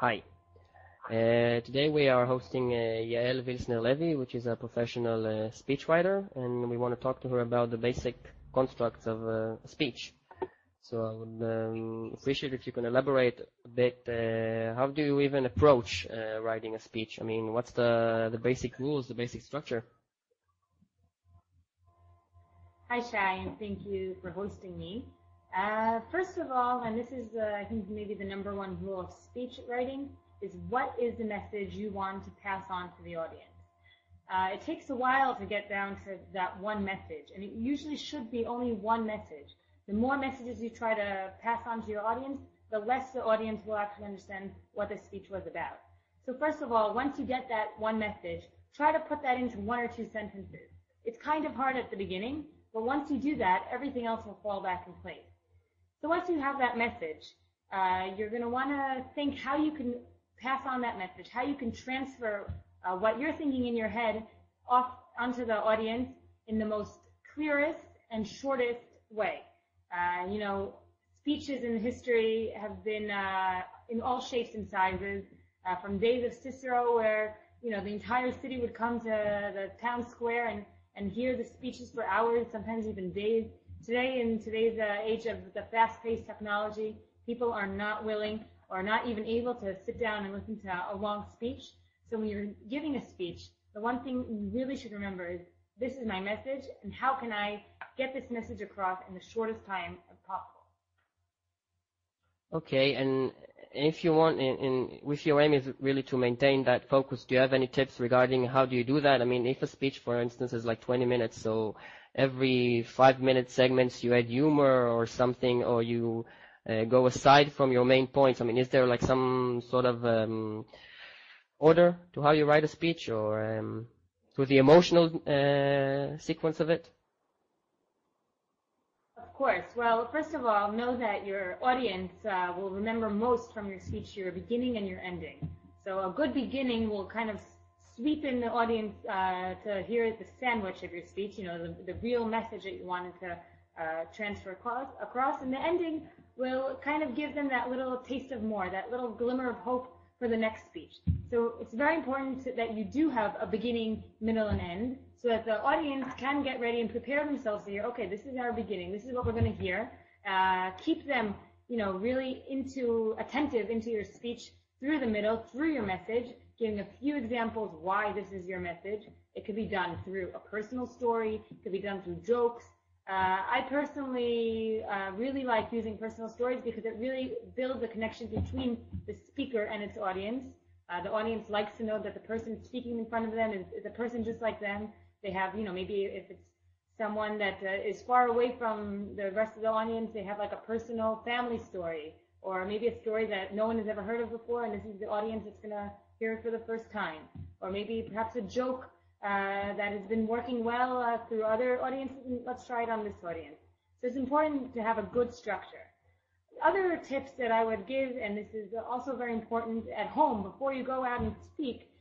Hi. Today we are hosting Yael וויסנר-לוי, which is a professional speechwriter, and we want to talk to her about the basic constructs of speech. So I would appreciate if you can elaborate a bit. How do you even approach writing a speech? I mean, what's the basic rules, the basic structure? Hi, Shai, and thank you for hosting me. First of all, and this is, I think, maybe the number one rule of speech writing, is what is the message you want to pass on to the audience. It takes a while to get down to that one message, and it usually should be only one message. The more messages you try to pass on to your audience, the less the audience will actually understand what the speech was about. So first of all, once you get that one message, try to put that into one or two sentences. It's kind of hard at the beginning, but once you do that, everything else will fall back in place. So once you have that message, you're going to want to think how you can pass on that message, how you can transfer what you're thinking in your head off onto the audience in the most clearest and shortest way. Speeches in history have been in all shapes and sizes, from days of Cicero where, the entire city would come to the town square and hear the speeches for hours, sometimes even days. Today, in today's age of the fast-paced technology, people are not willing or not even able to sit down and listen to a long speech. So when you're giving a speech, the one thing you really should remember is, this is my message, and how can I get this message across in the shortest time possible? Okay, and if you want, if your aim is really to maintain that focus, do you have any tips regarding how do you do that? I mean, if a speech, for instance, is like 20 minutes, so every 5-minute segments you add humor or something, or you go aside from your main points. I mean, is there like some sort of order to how you write a speech, or to the emotional sequence of it? Of course. Well, first of all, know that your audience will remember most from your speech your beginning and your ending. So a good beginning will kind of sweep in the audience to hear the sandwich of your speech, the real message that you wanted to transfer across. And the ending will kind of give them that little taste of more, that little glimmer of hope for the next speech. So it's very important that you do have a beginning, middle, and end, so that the audience can get ready and prepare themselves to hear, okay, this is our beginning, this is what we're going to hear. Keep them, really attentive into your speech through the middle, through your message, giving a few examples why this is your message. It could be done through a personal story, it could be done through jokes. I personally really like using personal stories because it really builds a connection between the speaker and its audience. The audience likes to know that the person speaking in front of them is a person just like them. They have, maybe if it's someone that is far away from the rest of the audience, they have like a personal family story, or maybe a story that no one has ever heard of before, and this is the audience that's going to hear it for the first time. Or maybe perhaps a joke that has been working well through other audiences, and let's try it on this audience. So it's important to have a good structure. Other tips that I would give, and this is also very important at home, before you go out and speak,